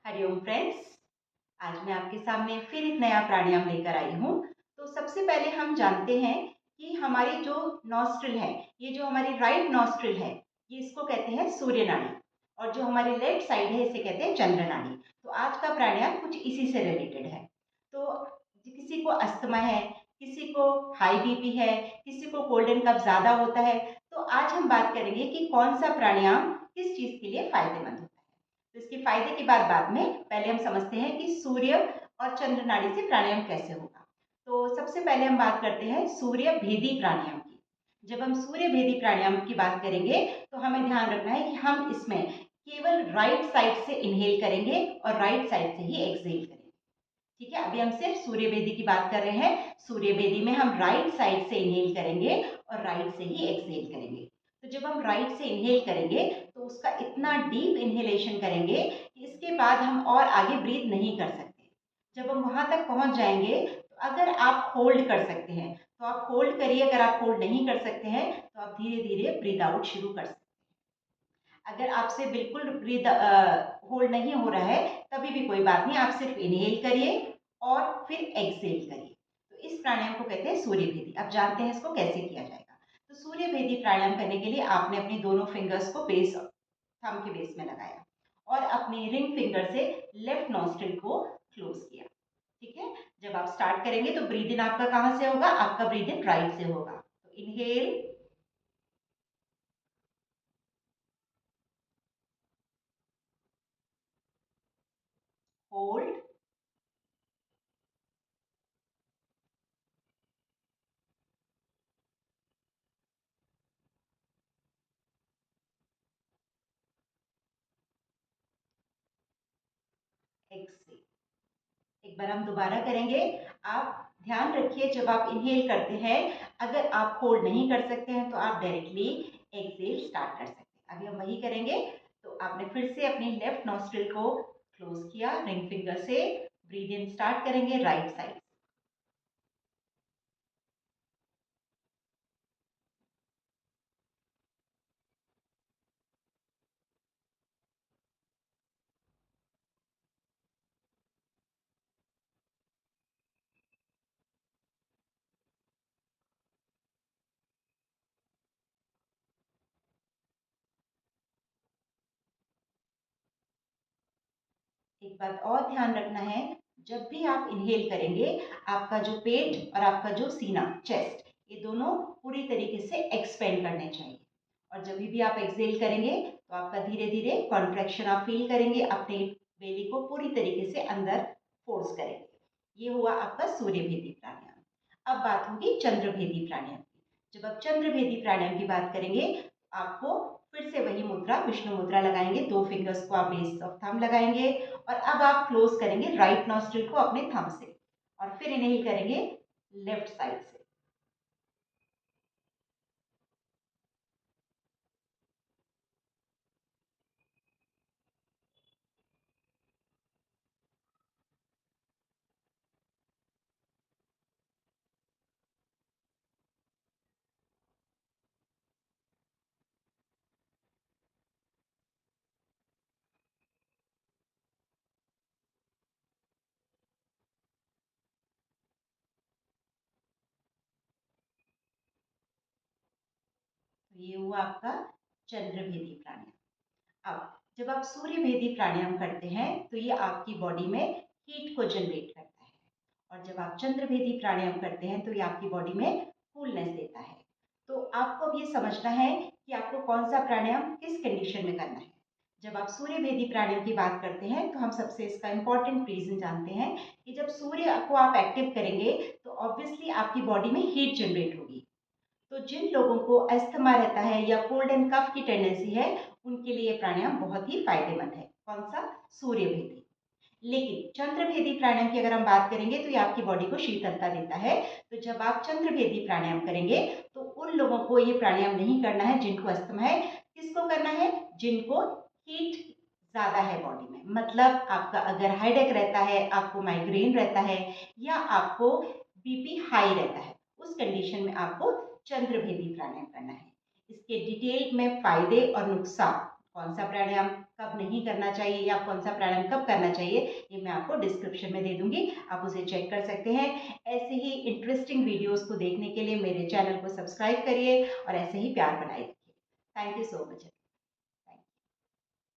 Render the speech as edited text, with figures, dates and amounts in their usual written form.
Hariom friends. आज मैं आपके सामने फिर एक नया प्राणायाम लेकर आई हूँ। तो सबसे पहले हम जानते हैं कि हमारी जो नॉस्ट्रिल है, ये जो हमारी राइट नॉस्ट्रिल है, ये इसको कहते हैं सूर्य नाड़ी, और जो हमारी लेफ्ट साइड है इसे कहते हैं चंद्र नाड़ी। तो आज का प्राणायाम कुछ इसी से रिलेटेड है। तो किसी को अस्थमा है, किसी को हाई बीपी है, किसी को कोल्ड एंड कफ ज़्यादा होता है, तो आज हम बात करेंगे कि कौन सा प्राणायाम किस चीज़ के लिए फायदेमंद होता है। तो इसके फायदे की बात बाद में, पहले हम समझते हैं कि सूर्य और चंद्र नाड़ी से प्राणायाम कैसे होगा। तो सबसे पहले हम बात करते हैं सूर्य भेदी प्राणायाम की। जब हम सूर्य भेदी प्राणायाम की बात करेंगे तो हमें ध्यान रखना है कि हम इसमें केवल राइट साइड से इनहेल करेंगे और राइट साइड से ही एक्सहेल करेंगे। ठीक है, अभी हम सिर्फ सूर्य भेदी की बात कर रहे हैं। सूर्य भेदी में हम राइट साइड से इनहेल करेंगे और राइट से ही एक्सहेल करेंगे। तो जब हम राइट से इनहेल करेंगे तो उसका इतना डीप इनहेलेशन करेंगे कि इसके बाद हम और आगे ब्रीथ नहीं कर सकते। जब हम वहां तक पहुंच जाएंगे तो अगर आप होल्ड कर सकते हैं तो आप होल्ड करिए, अगर आप होल्ड नहीं कर सकते हैं तो आप धीरे धीरे ब्रीथ आउट शुरू कर सकते हैं। अगर आपसे बिल्कुल ब्रीथ होल्ड नहीं हो रहा है तभी भी कोई बात नहीं, आप सिर्फ इनहेल करिए और फिर एक्सहेल करिए। तो इस प्राणायाम को कहते हैं सूर्य भेदी। अब जानते हैं इसको कैसे किया जाएगा। तो सूर्य भेदी प्राणायाम करने के लिए आपने अपनी दोनों फिंगर्स को बेस, थंब के बेस में लगाया और अपनी रिंग फिंगर से लेफ्ट नॉस्ट्रिल को क्लोज किया। ठीक है, जब आप स्टार्ट करेंगे तो ब्रीद इन आपका कहां से होगा? आपका ब्रीद इन राइट से होगा। तो इनहेल, होल्ड, एक्सहेल। एक बार हम दोबारा करेंगे। आप ध्यान रखिए, जब आप इनहेल करते हैं अगर आप होल्ड नहीं कर सकते हैं तो आप डायरेक्टली एक्सहेल स्टार्ट कर सकते हैं। अभी हम वही करेंगे। तो आपने फिर से अपनी लेफ्ट नॉस्ट्रिल को क्लोज किया, रिंग फिंगर से ब्रीद इन स्टार्ट करेंगे राइट साइड। एक बात और ध्यान रखना है, जब भी आप इनहेल करेंगे आपका जो पेट और आपका जो सीना, चेस्ट, ये दोनों पूरी तरीके से एक्सपेंड करने चाहिए। और जब भी आप एक्सहेल करेंगे तो आपका धीरे धीरे कॉन्ट्रैक्शन आप फील करेंगे, अपने बेली को पूरी तरीके से अंदर फोर्स करेंगे। ये हुआ आपका सूर्यभेदी प्राणायाम। अब बात होगी चंद्रभेदी प्राणायाम की। जब आप चंद्रभेदी प्राणायाम की बात करेंगे आपको फिर से वही मुद्रा, विष्णु मुद्रा लगाएंगे। दो फिंगर्स को आप बेस ऑफ थंब लगाएंगे और अब आप क्लोज करेंगे राइट नॉस्ट्रिल को अपने थंब से और फिर इनहेल करेंगे लेफ्ट साइड से। तो ये हुआ आपका चंद्रभेदी प्राणायाम। अब जब आप सूर्य भेदी प्राणायाम करते हैं तो ये आपकी बॉडी में हीट को जनरेट करता है, और जब आप चंद्र भेदी प्राणायाम करते हैं तो ये आपकी बॉडी में कूलनेस देता है। तो आपको अब ये समझना है कि आपको कौन सा प्राणायाम किस कंडीशन में करना है। जब आप सूर्य भेदी प्राणायाम की बात करते हैं तो हम सबसे इसका इंपॉर्टेंट रीजन जानते हैं कि जब सूर्य को आप एक्टिव करेंगे तो ऑब्वियसली आपकी बॉडी में हीट जनरेट होगी। तो जिन लोगों को अस्थमा रहता है या कोल्ड एंड कफ की टेंडेंसी है उनके लिए ये प्राणायाम बहुत ही फायदेमंद है। कौन सा? सूर्य भेदी। लेकिन चंद्रभेदी प्राणायाम की अगर हम बात करेंगे तो ये आपकी बॉडी को शीतलता देता है। तो जब आप चंद्रभेदी प्राणायाम करेंगे तो उन लोगों को ये प्राणायाम नहीं करना है जिनको अस्थमा है। किसको करना है? जिनको हीट ज्यादा है बॉडी में, मतलब आपका अगर हेडेक रहता है, आपको माइग्रेन रहता है या आपको बीपी हाई रहता है, उस कंडीशन में आपको चंद्रभेदी प्राणायाम करना है। इसके डिटेल में फायदे और नुकसान, कौन सा प्राणायाम कब नहीं करना चाहिए या कौन सा प्राणायाम कब करना चाहिए, ये मैं आपको डिस्क्रिप्शन में दे दूंगी, आप उसे चेक कर सकते हैं। ऐसे ही इंटरेस्टिंग वीडियोस को देखने के लिए मेरे चैनल को सब्सक्राइब करिए और ऐसे ही प्यार बनाए रखिए। Thank you so much.